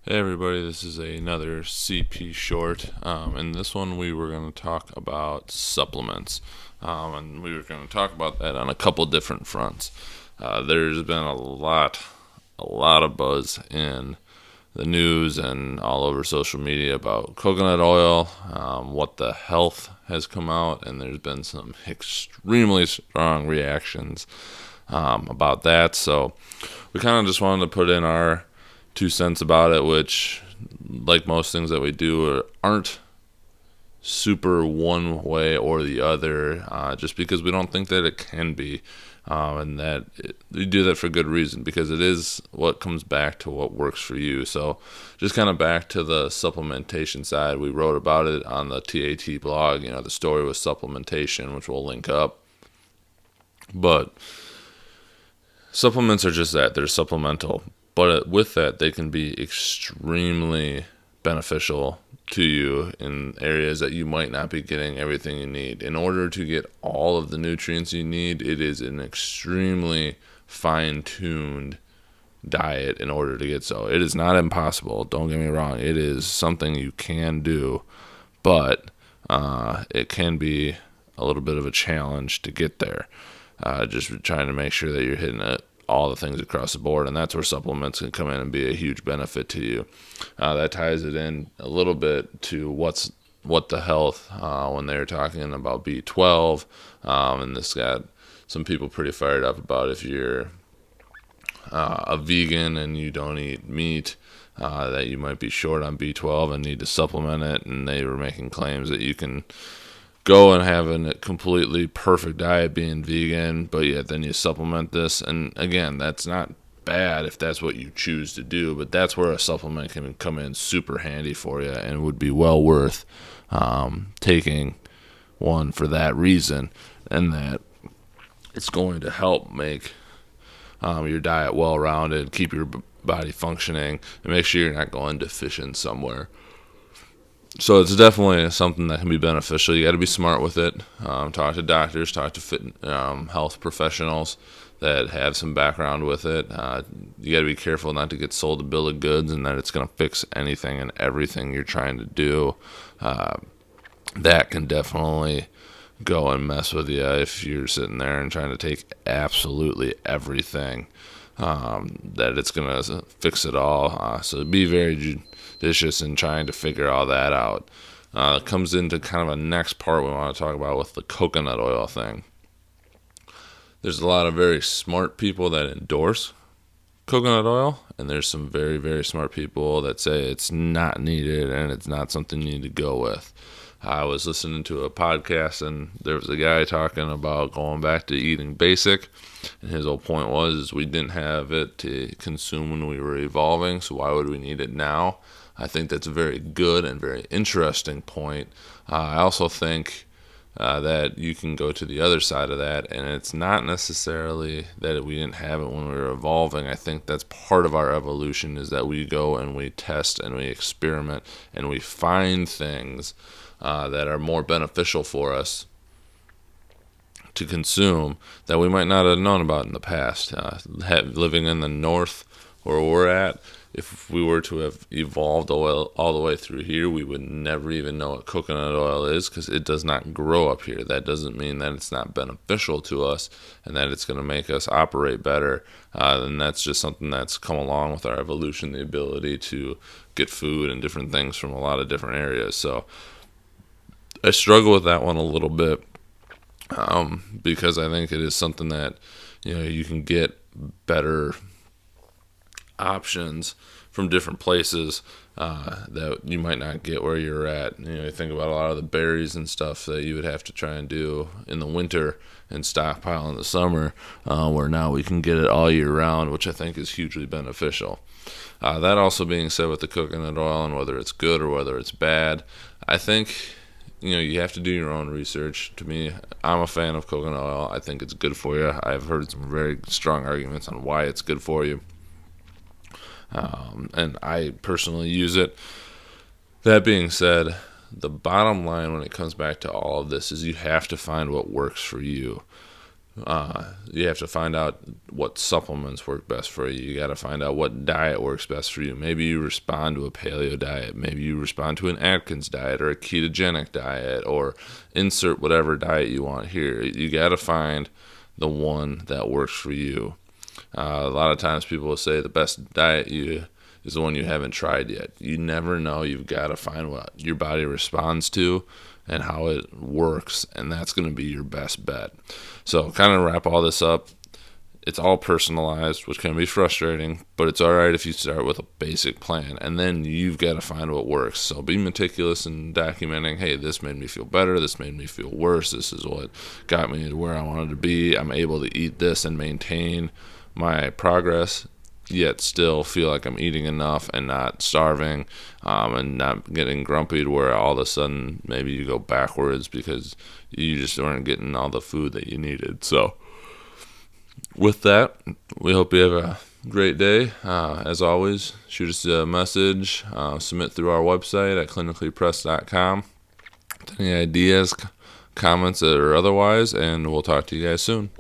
Hey everybody, this is another CP short. In this one, we were going to talk about supplements, and we were going to talk about that on a couple different fronts. There's been a lot of buzz in the news and all over social media about coconut oil, what the health has come out, and there's been some extremely strong reactions about that. So we kind of just wanted to put in our 2 cents about it, which, like most things that we do, aren't super one way or the other, just because we don't think that it can be. And that we do that for good reason, because it is what comes back to what works for you. So, just kind of back to the supplementation side, we wrote about it on the TAT blog. The story was supplementation, which we'll link up. But supplements are just that, they're supplemental. But with that, they can be extremely beneficial to you in areas that you might not be getting everything you need. In order to get all of the nutrients you need, it is an extremely fine tuned diet in order to get so. It is not impossible, don't get me wrong. It is something you can do, but it can be a little bit of a challenge to get there. Just trying to make sure that you're hitting it all the things across the board, and that's where supplements can come in and be a huge benefit to you. That ties it in a little bit to what the health, when they were talking about B12, and this got some people pretty fired up about if you're a vegan and you don't eat meat, that you might be short on B12 and need to supplement it. And they were making claims that you can go and have a completely perfect diet being vegan, but yet then you supplement this. And again, that's not bad if that's what you choose to do, but that's where a supplement can come in super handy for you and would be well worth taking one for that reason, and that it's going to help make your diet well rounded, keep your body functioning, and make sure you're not going deficient somewhere. So it's definitely something that can be beneficial. You got to be smart with it. Talk to doctors, talk to health professionals that have some background with it. You got to be careful not to get sold a bill of goods and that it's going to fix anything and everything you're trying to do. That can definitely go and mess with you if you're sitting there and trying to take absolutely everything, that it's going to fix it all. So be very judicious in trying to figure all that out. It comes into kind of a next part we want to talk about with the coconut oil thing. There's a lot of very smart people that endorse coconut oil, and there's some very, very smart people that say it's not needed and it's not something you need to go with. I was listening to a podcast, and there was a guy talking about going back to eating basic, and his whole point was we didn't have it to consume when we were evolving, so why would we need it now? I think that's a very good and very interesting point. I also think that you can go to the other side of that, and it's not necessarily that we didn't have it when we were evolving. I think that's part of our evolution, is that we go and we test and we experiment and we find things that are more beneficial for us to consume that we might not have known about in the past. Living in the north where we're at, if we were to have evolved oil all the way through here, we would never even know what coconut oil is, because it does not grow up here. That doesn't mean that it's not beneficial to us and that it's going to make us operate better. And that's just something that's come along with our evolution, the ability to get food and different things from a lot of different areas. So I struggle with that one a little bit, because I think it is something that you can get better options from different places that you might not get where you're at. You think about a lot of the berries and stuff that you would have to try and do in the winter and stockpile in the summer, where now we can get it all year round, which I think is hugely beneficial. That also being said, with the coconut oil and whether it's good or whether it's bad, I think you have to do your own research. To me, I'm a fan of coconut oil. I think it's good for you. I've heard some very strong arguments on why it's good for you. And I personally use it. That being said, the bottom line when it comes back to all of this is you have to find what works for you. You have to find out what supplements work best for you. You got to find out what diet works best for you. Maybe you respond to a paleo diet. Maybe you respond to an Atkins diet or a ketogenic diet, or insert whatever diet you want here. You got to find the one that works for you. A lot of times people will say the best diet is the one you haven't tried yet. You never know. You've got to find what your body responds to and how it works, and that's going to be your best bet. So, kind of wrap all this up. It's all personalized, which can be frustrating, but it's all right if you start with a basic plan, and then you've got to find what works. So be meticulous in documenting, hey, this made me feel better, this made me feel worse, this is what got me to where I wanted to be. I'm able to eat this and maintain my progress, yet still feel like I'm eating enough and not starving, and not getting grumpy to where all of a sudden maybe you go backwards because you just weren't getting all the food that you needed. So with that, we hope you have a great day. As always, shoot us a message, submit through our website at clinicallypressed.com. Any ideas, comments, or otherwise, and we'll talk to you guys soon.